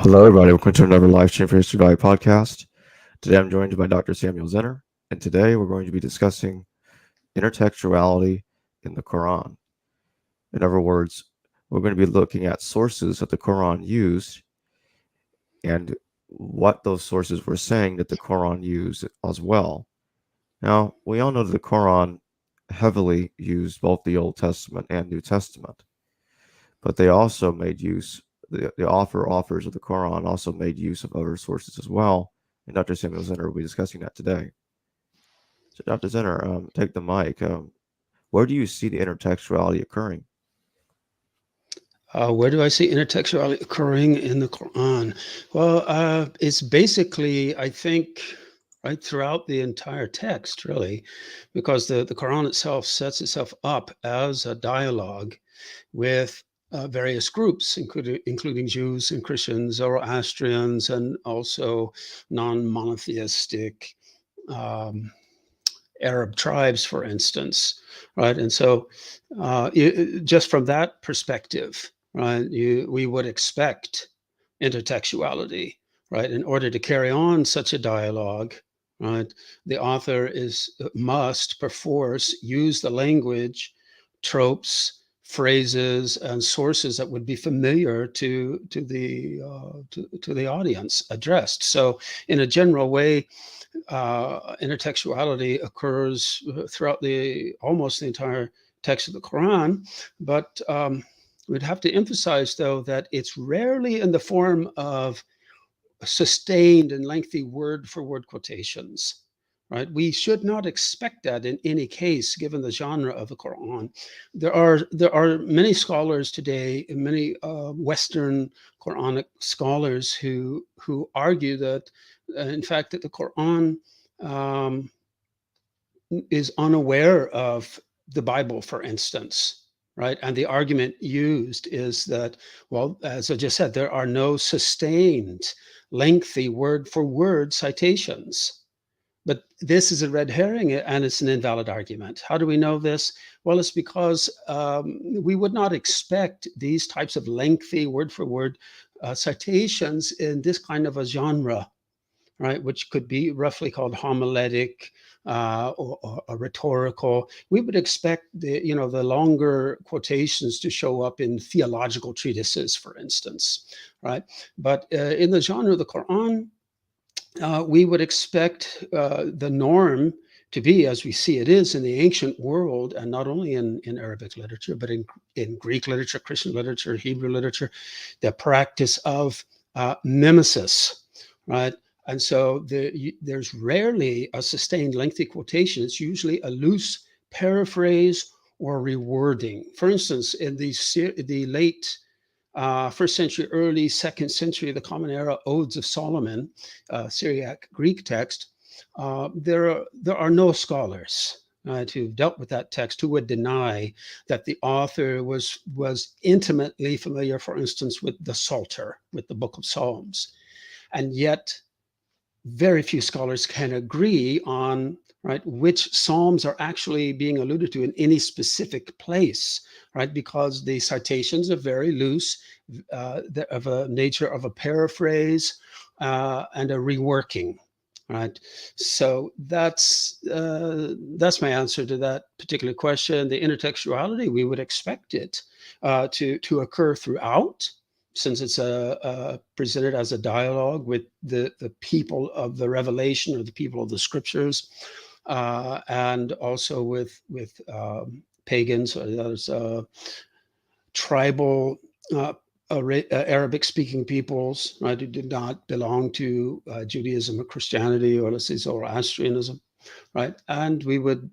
Hello, everybody. Welcome to another Life Change for History Value podcast. Today, I'm joined by Dr. Samuel Zinner, and today we're going to be discussing intertextuality in the Quran. In other words, we're going to be looking at sources that the Quran used and what those sources were saying that the Quran used as well. Now, we all know that the Quran heavily used both the Old Testament and New Testament, but they also made use the authors of the Quran also made use of other sources as well, and Dr. Samuel Zinner will be discussing that today. So, Dr. Zinner, take the mic. Where do you see the intertextuality occurring? Where do I see intertextuality occurring in the Quran? Well, it's basically, I think, right throughout the entire text, really, because the Quran itself sets itself up as a dialogue with various groups, including Jews and Christians, Zoroastrians, and also non-monotheistic um, Arab tribes, for instance, right? And so, just from that perspective, right, we would expect intertextuality, right? In order to carry on such a dialogue, right, the author must perforce use the language, tropes, phrases, and sources that would be familiar to the audience addressed. So, in a general way, intertextuality occurs throughout the almost the entire text of the Quran, but we'd have to emphasize, though, that it's rarely in the form of sustained and lengthy word-for-word quotations. Right, we should not expect that in any case, given the genre of the Quran. There are many scholars today, many Western Quranic scholars who argue that, in fact, that the Quran um, is unaware of the Bible, for instance, right? And the argument used is that, well, as I just said, there are no sustained, lengthy word for word citations. But this is a red herring and it's an invalid argument. How do we know this? Well, it's because we would not expect these types of lengthy word for word citations in this kind of a genre, right, which could be roughly called homiletic or rhetorical. We would expect the longer quotations to show up in theological treatises, for instance, right? But in the genre of the Quran, we would expect the norm to be, as we see it is in the ancient world, and not only in Arabic literature, but in Greek literature, Christian literature, Hebrew literature, the practice of mimesis, right? And so there's rarely a sustained lengthy quotation. It's usually a loose paraphrase or rewording. For instance, in the late first century, early second century, the Common Era Odes of Solomon, Syriac Greek text, there are no scholars who've dealt with that text who would deny that the author was intimately familiar, for instance, with the Psalter, with the Book of Psalms, and yet very few scholars can agree on, right, which psalms are actually being alluded to in any specific place, right, because the citations are very loose, of a nature of a paraphrase and a reworking, right? So that's my answer to that particular question. The intertextuality, we would expect it to occur throughout, since it's presented as a dialogue with the people of the revelation or the people of the scriptures, and also with pagans or others, tribal Arabic speaking peoples, right, who did not belong to Judaism or Christianity, or let's say Zoroastrianism, right? And we would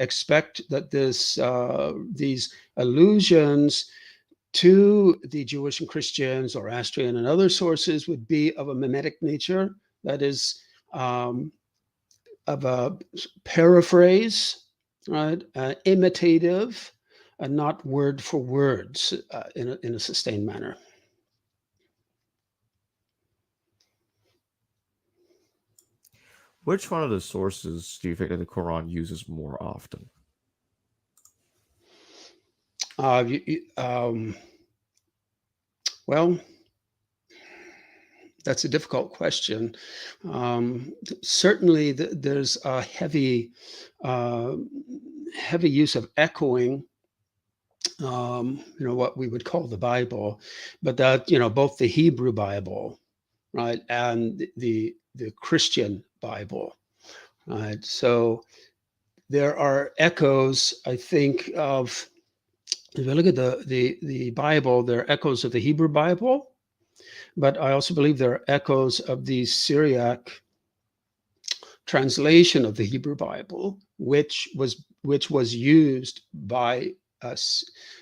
expect that these allusions to the Jewish and Christian, Zoroastrian, and other sources would be of a mimetic nature, that is, of a paraphrase, right, imitative, and not word for words in a sustained manner. Which one of the sources do you think that the Quran uses more often? Uh, you, you, well, That's a difficult question. Certainly, there's a uh, heavy use of echoing, what we would call the Bible, but that, both the Hebrew Bible, right, and the Christian Bible, right. So there are echoes, I think, of, if you look at the Bible, there are echoes of the Hebrew Bible, but I also believe there are echoes of the Syriac translation of the Hebrew Bible, which was used by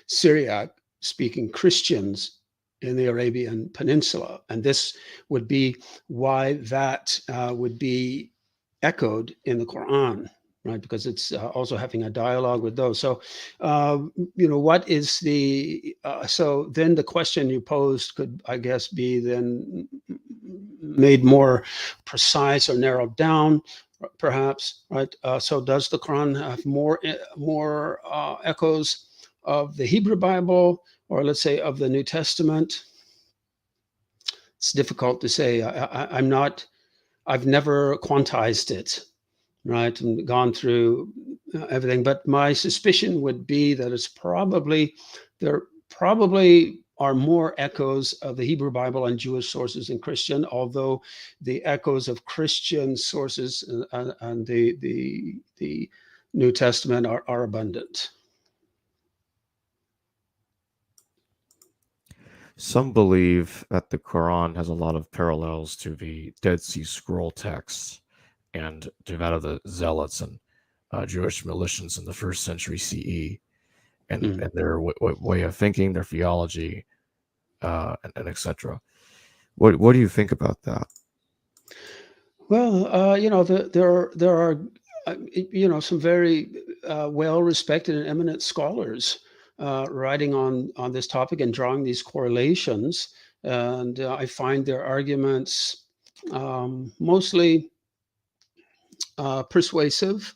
Syriac speaking Christians in the Arabian Peninsula, and this would be why that would be echoed in the Quran, right? Because it's also having a dialogue with those. So, what is so then the question you posed could, I guess, be then made more precise or narrowed down, perhaps, right? So does the Quran have more echoes of the Hebrew Bible, or let's say of the New Testament? It's difficult to say. I'm not. I've never quantized it, right, and gone through everything. But my suspicion would be that there probably are more echoes of the Hebrew Bible and Jewish sources than Christian, although the echoes of Christian sources and the New Testament are abundant. Some believe that the Quran has a lot of parallels to the Dead Sea Scroll texts and to that of the Zealots and Jewish militias in the first century CE, Mm. and their way of thinking, their theology, and etc. What do you think about that? Well, there are some very well respected and eminent scholars writing on this topic and drawing these correlations, and I find their arguments mostly persuasive.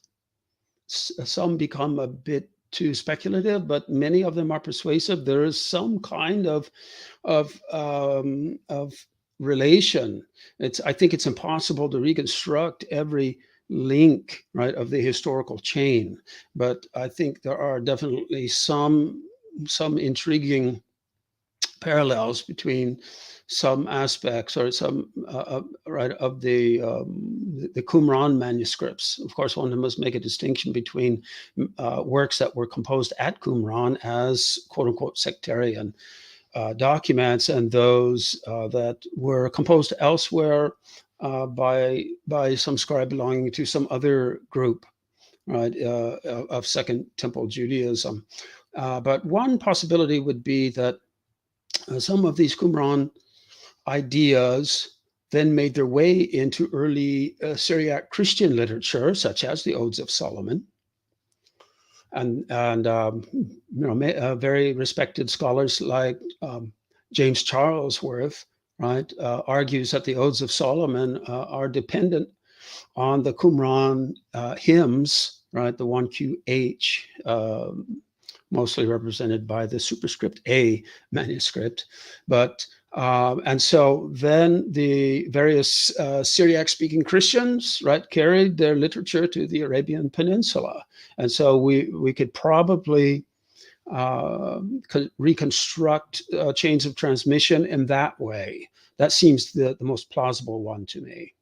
Some become a bit too speculative, but many of them are persuasive. There is some kind of relation. I think it's impossible to reconstruct every link, right, of the historical chain, but I think there are definitely some intriguing parallels between some aspects or some right of the Qumran manuscripts. Of course, one must make a distinction between works that were composed at Qumran as quote unquote sectarian documents and those that were composed elsewhere by some scribe belonging to some other group, right, of Second Temple Judaism. But one possibility would be that some of these Qumran ideas then made their way into early Syriac Christian literature, such as the Odes of Solomon. And very respected scholars like James Charlesworth, right, argues that the Odes of Solomon are dependent on the Qumran hymns, right, the 1QH, mostly represented by the superscript A manuscript. But and so then the various Syriac-speaking Christians, right, carried their literature to the Arabian Peninsula, and so we could probably reconstruct chains of transmission in that way. That seems the most plausible one to me.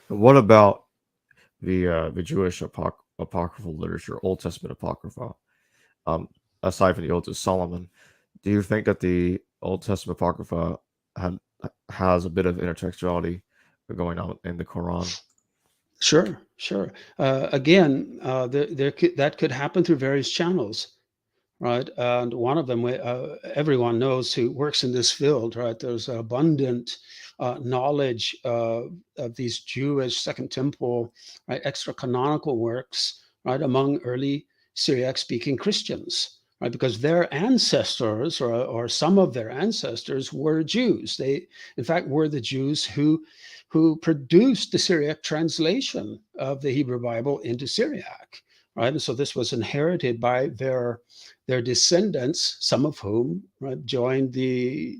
And what about the Jewish apocryphal literature, Old Testament apocrypha? Um, Aside from the Odes of Solomon, do you think that the Old Testament apocrypha had, has a bit of intertextuality going on in the Quran? Sure, sure. Again, that could happen through various channels, right? And one of them, everyone knows who works in this field, right? There's abundant knowledge of these Jewish Second Temple, right, extra canonical works, right, among early Syriac-speaking Christians, right? Because their ancestors, or some of their ancestors, were Jews. They, in fact, were the Jews who produced the Syriac translation of the Hebrew Bible into Syriac. right? And so this was inherited by their descendants, some of whom, right, joined the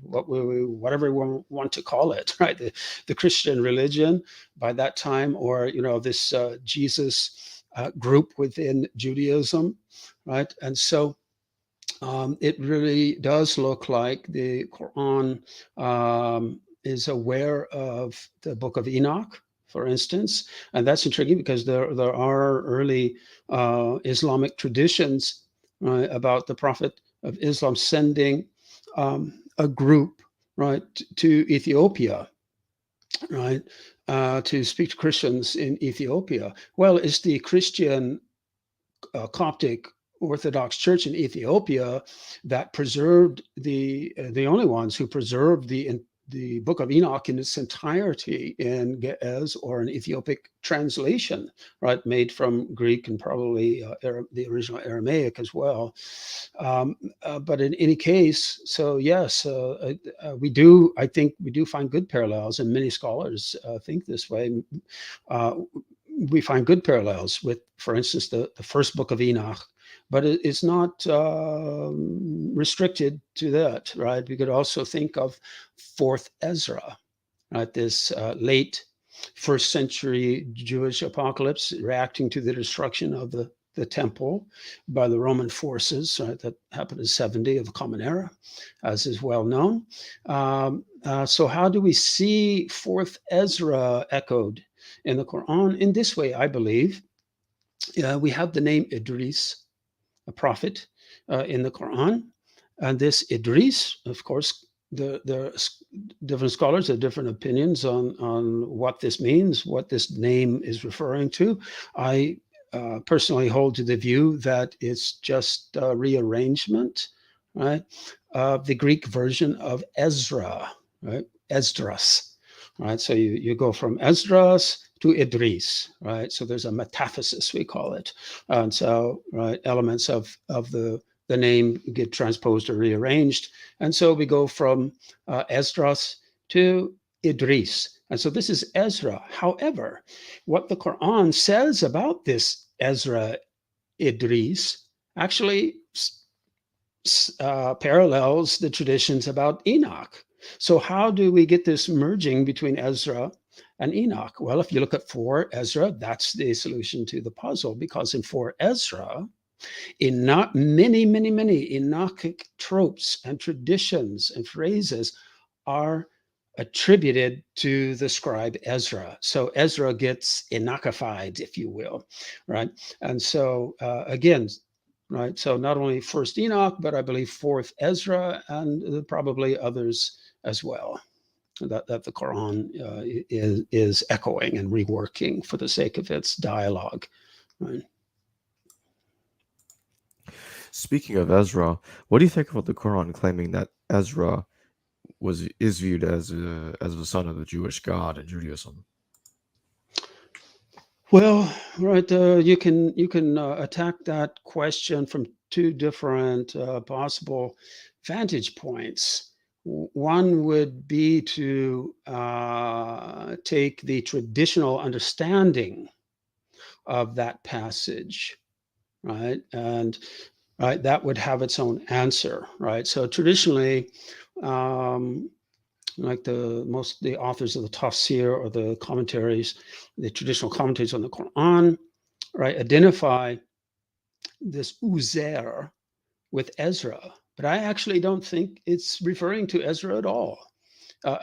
whatever we want to call it, right, the Christian religion by that time, or this Jesus group within Judaism, right? And so it really does look like the Quran is aware of the Book of Enoch, for instance, and that's intriguing because there are early Islamic traditions, right, about the Prophet of Islam sending a group, right, to Ethiopia, right, to speak to Christians in Ethiopia. Well, it's the Christian Coptic Orthodox Church in Ethiopia that preserved the only ones who preserved the Book of Enoch in its entirety in Ge'ez, or an Ethiopic translation, right, made from Greek and probably the original Aramaic as well. But in any case, so yes, I think we do find good parallels, and many scholars think this way. Uh, we find good parallels with, for instance, the first book of Enoch, but it's not restricted to that, right? We could also think of Fourth Ezra, right? This late first century Jewish apocalypse reacting to the destruction of the temple by the Roman forces, right? That happened in 70 of the Common Era, as is well known. So how do we see Fourth Ezra echoed in the Quran? In this way, I believe. We have the name Idris, a prophet, in the Quran. And this Idris, of course, the different scholars have different opinions on what this means, what this name is referring to. I personally hold to the view that it's just a rearrangement, right, of the Greek version of Ezra, right, Esdras, right? So you go from Esdras to Idris, right? So there's a metaphysis, we call it. And so, right, elements of the name get transposed or rearranged. And so we go from Esdras to Idris. And so this is Ezra. However, what the Quran says about this Ezra Idris actually parallels the traditions about Enoch. So how do we get this merging between Ezra and Enoch? Well, if you look at 4 Ezra, that's the solution to the puzzle, because in 4 Ezra, many Enochic tropes and traditions and phrases are attributed to the scribe Ezra. So Ezra gets Enochified, if you will, right? And so again, right, so not only first Enoch, but I believe 4th Ezra, and probably others as well, that the Quran is echoing and reworking for the sake of its dialogue, right? Speaking of Ezra, what do you think about the Quran claiming that Ezra is viewed as the son of the Jewish God in Judaism? Well, right, you can attack that question from 2 different possible vantage points. One would be to take the traditional understanding of that passage, right, and right, that would have its own answer, right? So traditionally, um, like the authors of the tafsir, or the commentaries, the traditional commentaries on the Quran, right, identify this Uzair with Ezra, but I actually don't think it's referring to Ezra at all.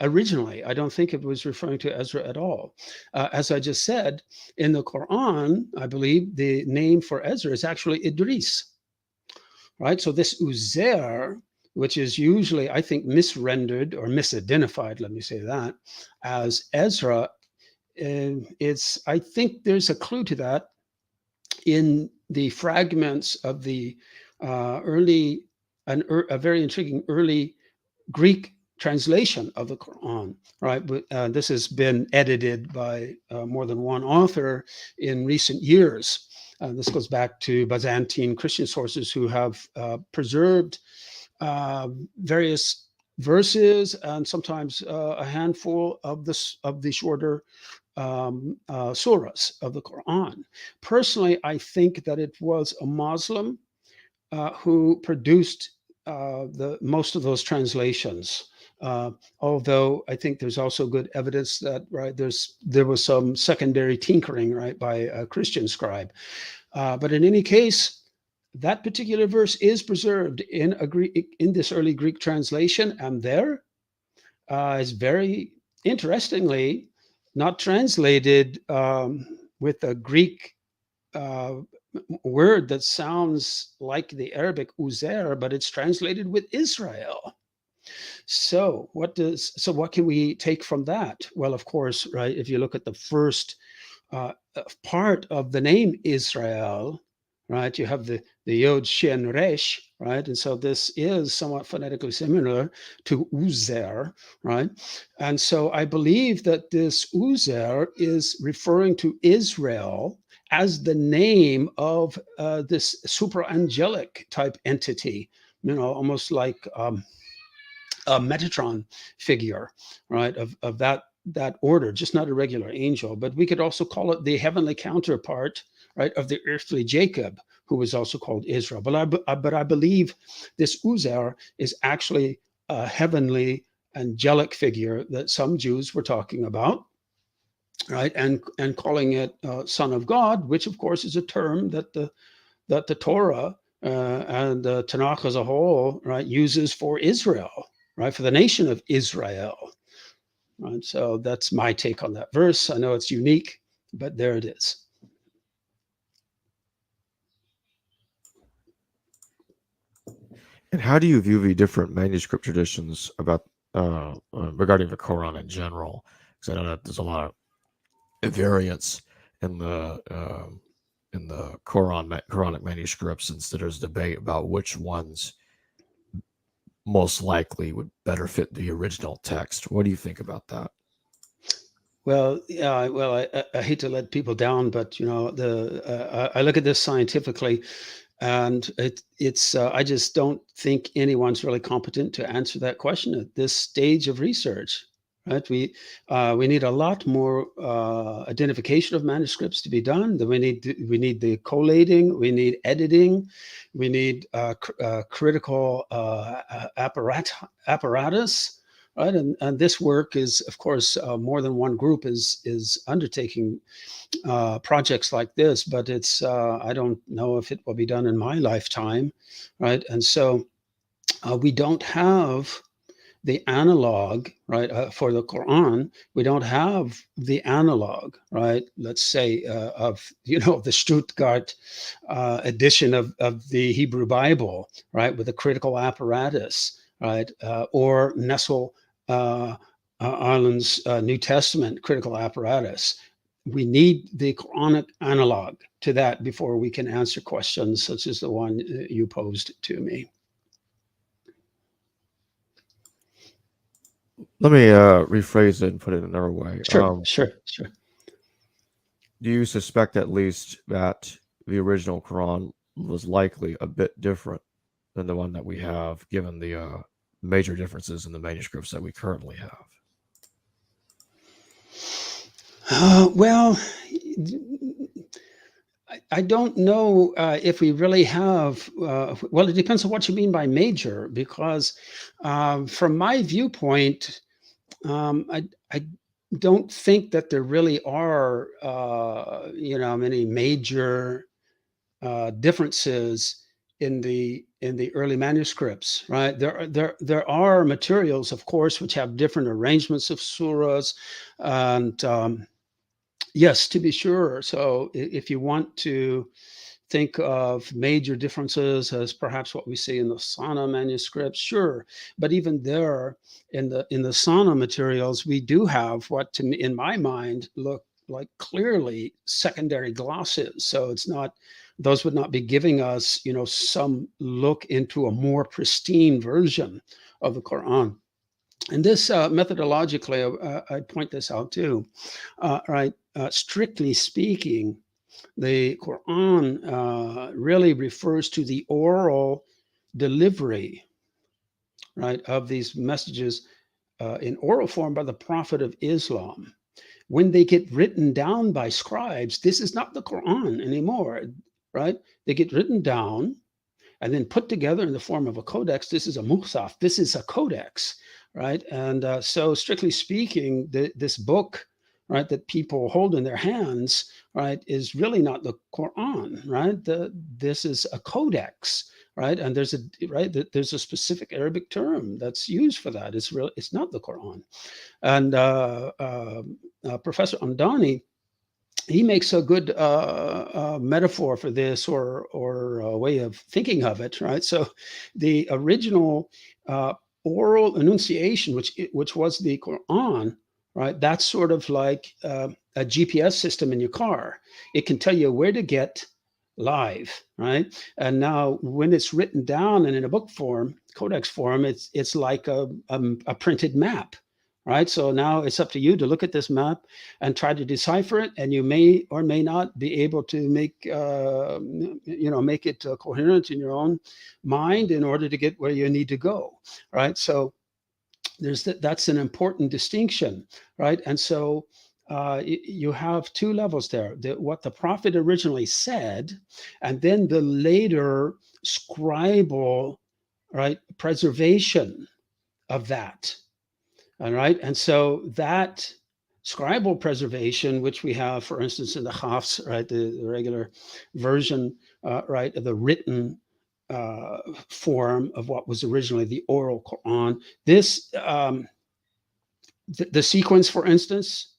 Originally, I don't think it was referring to Ezra at all. As I just said, in the Quran, I believe the name for Ezra is actually Idris, right? So this Uzair, which is usually, I think, misrendered or misidentified, let me say that, as Ezra, I think there's a clue to that in the fragments of the a very intriguing early Greek translation of the Quran, right? This has been edited by more than one author in recent years. This goes back to Byzantine Christian sources who have preserved various verses, and sometimes a handful of the shorter surahs of the Quran. Personally, I think that it was a Muslim who produced the most of those translations. Although I think there's also good evidence that there was some secondary tinkering by a Christian scribe. But in any case, that particular verse is preserved in this early Greek translation, and there is very interestingly not translated with a Greek word that sounds like the Arabic Uzair, but it's translated with Israel. So what can we take from that? Well, of course, if you look at the first part of the name Israel, you have the Yod Shin Resh, and so this is somewhat phonetically similar to Uzer, and so I believe that this Uzer is referring to Israel as the name of this super-angelic type entity, almost like a Metatron figure, of that order, just not a regular angel. But we could also call it the heavenly counterpart, of the earthly Jacob, who was also called Israel. But I believe this Uzer is actually a heavenly angelic figure that some Jews were talking about, and calling it Son of God, which of course is a term that the Torah and the Tanakh as a whole, uses for Israel, for the nation of Israel. So that's my take on that verse. I know it's unique, but there it is. And how do you view the different manuscript traditions about regarding the Quran in general? Because I know that there's a lot of variance in the Quranic manuscripts, since there's debate about which ones most likely would better fit the original text. What do you think about that? Well, yeah, well, I hate to let people down, but I look at this scientifically, and it's I just don't think anyone's really competent to answer that question at this stage of research. We need a lot more identification of manuscripts to be done. We need the collating, we need editing, we need critical apparatus. And this work is, of course, more than one group is undertaking projects like this, but it's I don't know if it will be done in my lifetime, And so we don't have the analog, for the Quran. We don't have the analog, Let's say of the Stuttgart edition of the Hebrew Bible, with a critical apparatus, or Nestle Ireland's New Testament critical apparatus. We need the Quranic analog to that before we can answer questions such as the one you posed to me. Let me rephrase it and put it another way. Sure. Do you suspect at least that the original Quran was likely a bit different than the one that we have, given the major differences in the manuscripts that we currently have? Well, I don't know if we really have. Well, it depends on what you mean by major, because from my viewpoint, I don't think that there really are many major differences in the early manuscripts, There are materials, of course, which have different arrangements of surahs, and yes, to be sure. So if you want to think of major differences as perhaps what we see in the Sana manuscripts, sure. But even there, in the Sana materials, we do have what, in my mind, look like clearly secondary glosses. So those would not be giving us, some look into a more pristine version of the Quran. And this methodologically, I point this out too, strictly speaking, the Quran really refers to the oral delivery, of these messages in oral form by the Prophet of Islam. when they get written down by scribes, this is not the Quran anymore, right? They get written down and then put together in the form of a codex. This is a muhsaf. This is a codex, right? And so, strictly speaking, this book, right, that people hold in their hands, right, is really not the Quran, right? This is a codex, right? And there's a specific Arabic term that's used for that. It's not the Quran. And Professor Amdani, he makes a good metaphor for this, or a way of thinking of it, right? So the original oral enunciation, which was the Quran, right? That's sort of like a GPS system in your car. It can tell you where to get live, right? And now when it's written down and in a book form, codex form, it's like a printed map, right? So now it's up to you to look at this map and try to decipher it, and you may or may not be able to make make it coherent in your own mind in order to get where you need to go, right? So that's an important distinction, right? And so you have two levels there: what the prophet originally said, and then the later scribal, right, preservation of that. All right. And so that scribal preservation, which we have, for instance, in the Hafs, right, the regular version, right, of the written form of what was originally the oral Quran. This, the sequence, for instance,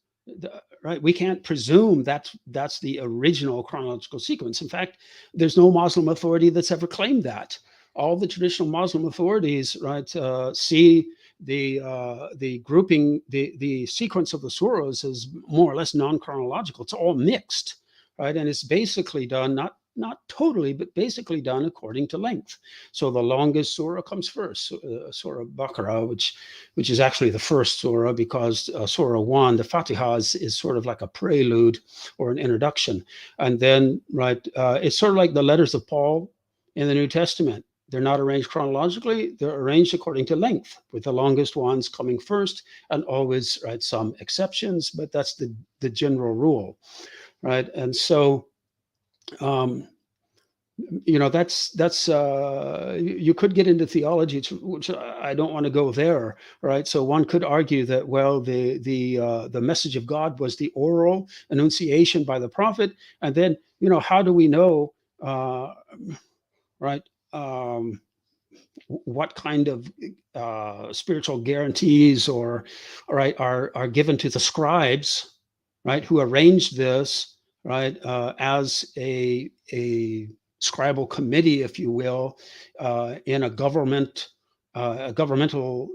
right, we can't presume that's the original chronological sequence. In fact, there's no Muslim authority that's ever claimed that. All the traditional Muslim authorities, right, see the grouping, the sequence of the surahs is more or less non-chronological. It's all mixed, right, and it's basically done not totally, but basically done according to length. So the longest surah comes first, Surah Baqarah, which is actually the first surah, because Surah 1, the Fatiha, is sort of like a prelude or an introduction. And then, right, it's sort of like the letters of Paul in the New Testament. They're not arranged chronologically, they're arranged according to length, with the longest ones coming first, and always, right, some exceptions, but that's the general rule, right? And so, um, that's you could get into theology, which I don't want to go there, right? So one could argue that, well, the message of God was the oral enunciation by the prophet, and then, how do we know, right, what kind of spiritual guarantees, or right, are given to the scribes, right, who arranged this, right, as a scribal committee, if you will, in a governmental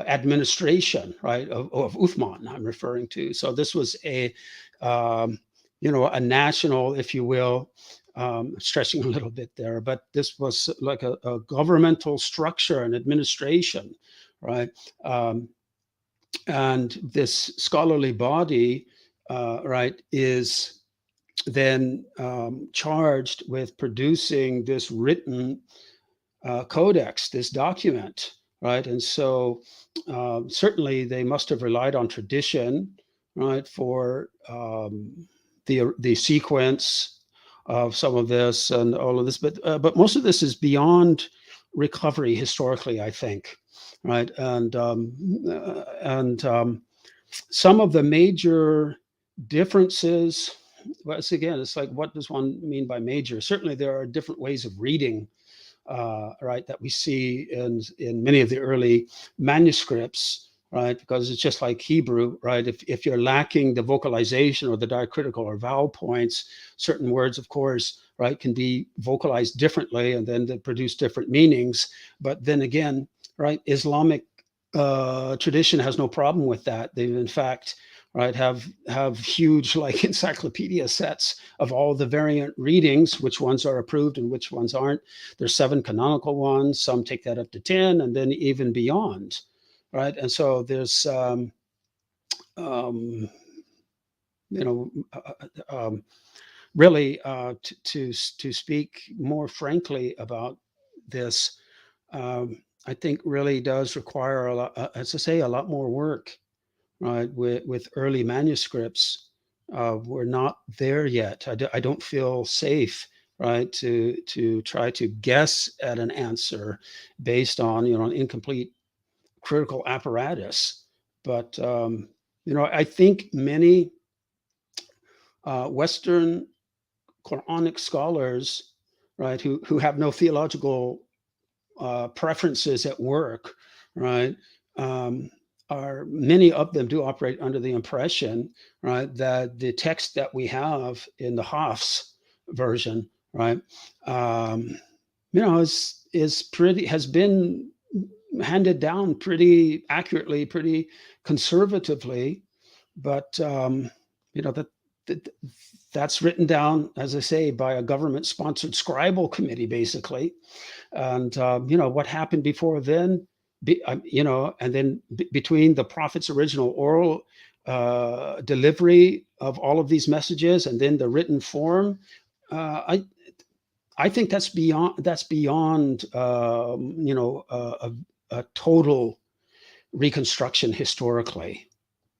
administration, right, of Uthman, I'm referring to. So this was um, a national, if you will, stretching a little bit there, but this was like a governmental structure and administration, right? And this scholarly body, right, is then charged with producing this written codex, this document, right? And so certainly they must have relied on tradition, right, for the sequence of some of this and all of this, but most of this is beyond recovery historically, I think, right? And some of the major differences. Well, it's like, what does one mean by major? Certainly, there are different ways of reading, right, that we see in many of the early manuscripts, right, because it's just like Hebrew, right? If you're lacking the vocalization or the diacritical or vowel points, certain words, of course, right, can be vocalized differently, and then they produce different meanings. But then again, right, Islamic tradition has no problem with that. They've, in fact, right, have huge, like, encyclopedia sets of all the variant readings, which ones are approved and which ones aren't. There's 7 canonical ones, some take that up to 10, and then even beyond, right? And so there's um, you know really, to speak more frankly about this, I think really does require a lot, as I say, a lot more work, right, with early manuscripts, we're not there yet. I don't feel safe, right, to try to guess at an answer based on, an incomplete critical apparatus. But I think many Western Quranic scholars, right, who have no theological preferences at work, right, um, are many of them do operate under the impression, right, that the text that we have in the Hafs version, right, um, has been handed down pretty accurately, pretty conservatively, but that that's written down, as I say, by a government-sponsored scribal committee, basically. And what happened before then, and then between the prophet's original oral delivery of all of these messages and then the written form, I think that's beyond a total reconstruction historically.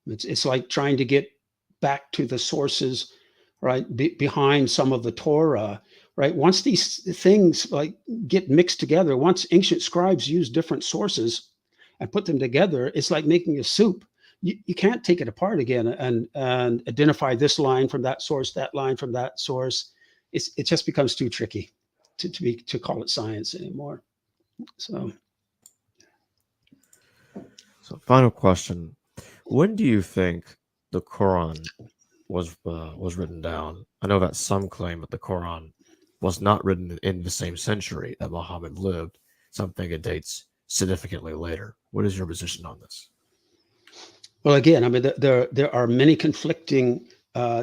It's like trying to get back to the sources, right, behind some of the Torah, right? Once these things like get mixed together, once ancient scribes use different sources and put them together, it's like making a soup. You can't take it apart again and identify this line from that source, that line from that source. It just becomes too tricky to call it science anymore. So final question: when do you think the Quran was written down? I know that some claim that the Quran was not written in the same century that Muhammad lived. Some think it dates significantly later. What is your position on this? well, again, I mean, there are many conflicting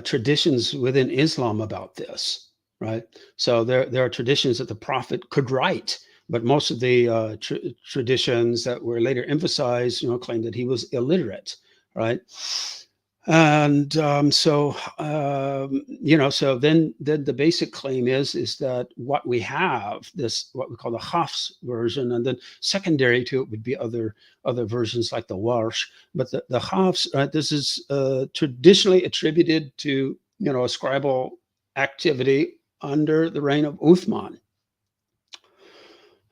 traditions within Islam about this, right? So there are traditions that the prophet could write, but most of the traditions that were later emphasized, claim that he was illiterate, right? And so then the basic claim is that what we have, this what we call the Hafs version, and then secondary to it would be other versions like the Warsh, but the Hafs, this is traditionally attributed to a scribal activity under the reign of Uthman.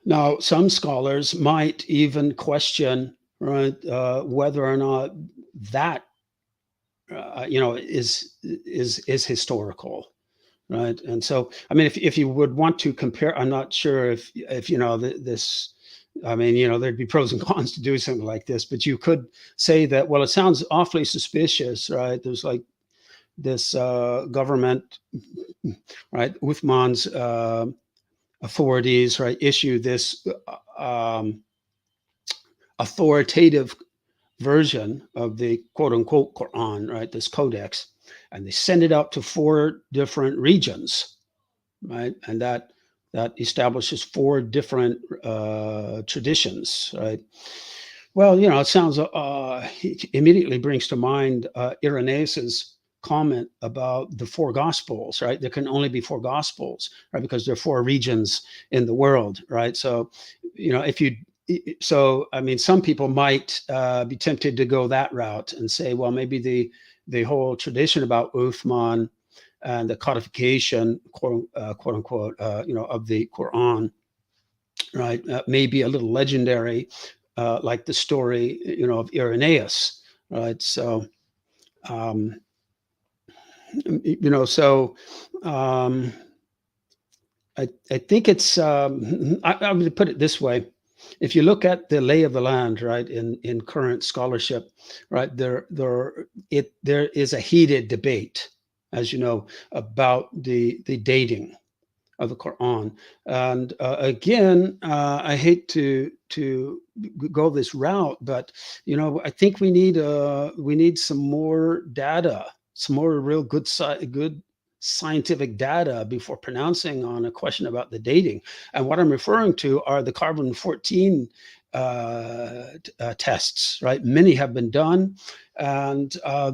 Now, some scholars might even question, right, whether or not that is historical, right? And so, I mean, if you would want to compare, I'm not sure if this. I mean, there'd be pros and cons to doing something like this, but you could say that, well, it sounds awfully suspicious, right? There's like this government, right? Uthman's authorities, right, issue this authoritative version of the quote unquote Quran, right, this codex, and they send it out to 4 different regions, right, and that establishes 4 different traditions, right. Well, it sounds it immediately brings to mind Irenaeus's comment about the 4 gospels, right? There can only be 4 gospels, right, because there are 4 regions in the world, right? So, if you so I mean, some people might be tempted to go that route and say, well, maybe the whole tradition about Uthman and the codification, quote unquote, of the Quran, right, may be a little legendary, like the story, of Irenaeus, right? So, um, so um, I think it's, I would put it this way. If you look at the lay of the land, right, in current scholarship, right, there is a heated debate, as you know, about the dating of the Quran. And again, I hate to go this route, but I think we need some more data, some more real good scientific data before pronouncing on a question about the dating. And what I'm referring to are the carbon 14 tests, right? Many have been done, and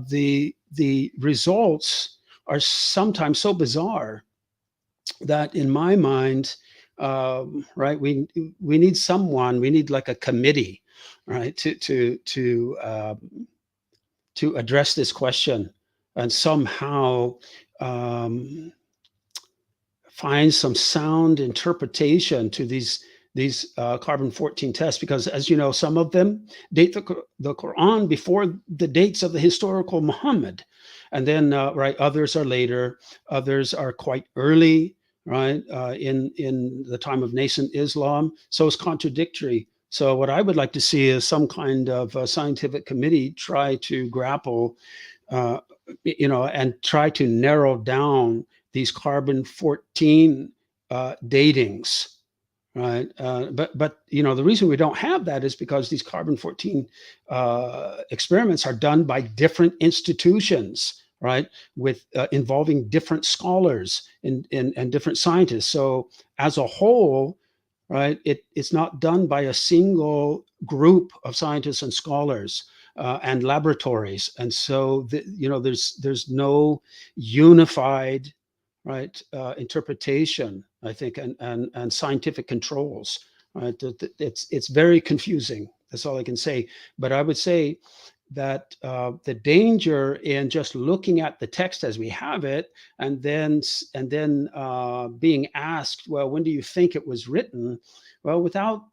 the results are sometimes so bizarre that, in my mind, right, we need someone, we need like a committee, right, to to address this question and somehow find some sound interpretation to these carbon-14 tests, because as you know, some of them date the Quran before the dates of the historical Muhammad, and then right, others are later, others are quite early, right, in the time of nascent Islam. So it's contradictory. So what I would like to see is some kind of scientific committee try to grapple, and try to narrow down these carbon-14 datings. Right, but the reason we don't have that is because these carbon-14 experiments are done by different institutions, right, with involving different scholars and different scientists. So as a whole, right, it's not done by a single group of scientists and scholars and laboratories, and so there's no unified, right, interpretation, I think, and scientific controls. Right, it's very confusing. That's all I can say. But I would say that the danger in just looking at the text as we have it, and then being asked, well, when do you think it was written? Well, without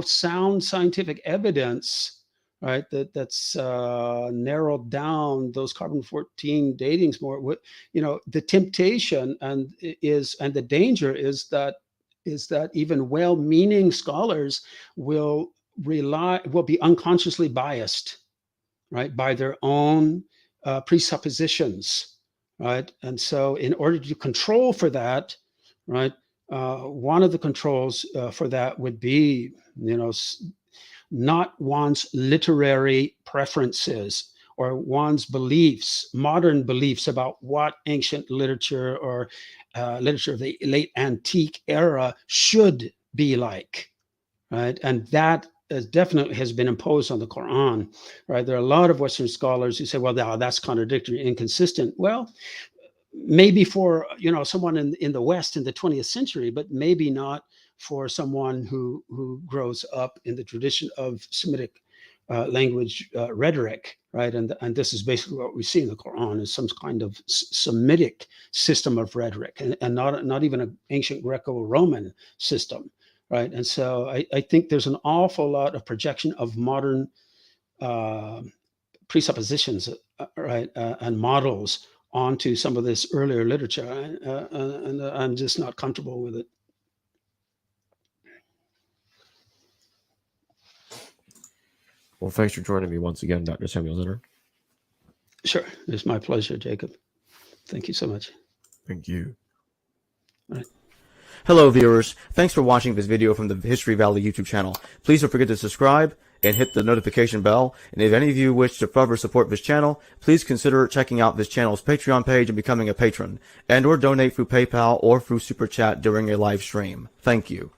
sound scientific evidence, right, that's narrowed down those carbon-14 datings more. The temptation and the danger is that even well-meaning scholars will be unconsciously biased, right, by their own presuppositions, right? And so in order to control for that, right, one of the controls for that would be, not one's literary preferences or one's beliefs, modern beliefs about what ancient literature or literature of the late antique era should be like, right? And that definitely has been imposed on the Quran, right? There are a lot of Western scholars who say, well, that's contradictory, inconsistent. Well, maybe for someone in the West in the 20th century, but maybe not for someone who grows up in the tradition of Semitic language rhetoric, right? And this is basically what we see in the Quran, is some kind of Semitic system of rhetoric, and not even an ancient Greco-Roman system, right? And so I think there's an awful lot of projection of modern presuppositions, right, and models onto some of this earlier literature, and I'm just not comfortable with it. Well, thanks for joining me once again, Dr. Samuel Zinner. Sure. It's my pleasure, Jacob. Thank you so much. Thank you. All right. Hello viewers, thanks for watching this video from the History Valley YouTube channel. Please don't forget to subscribe and hit the notification bell. And if any of you wish to further support this channel, please consider checking out this channel's Patreon page and becoming a patron, and or donate through PayPal or through Super Chat during a live stream. Thank you.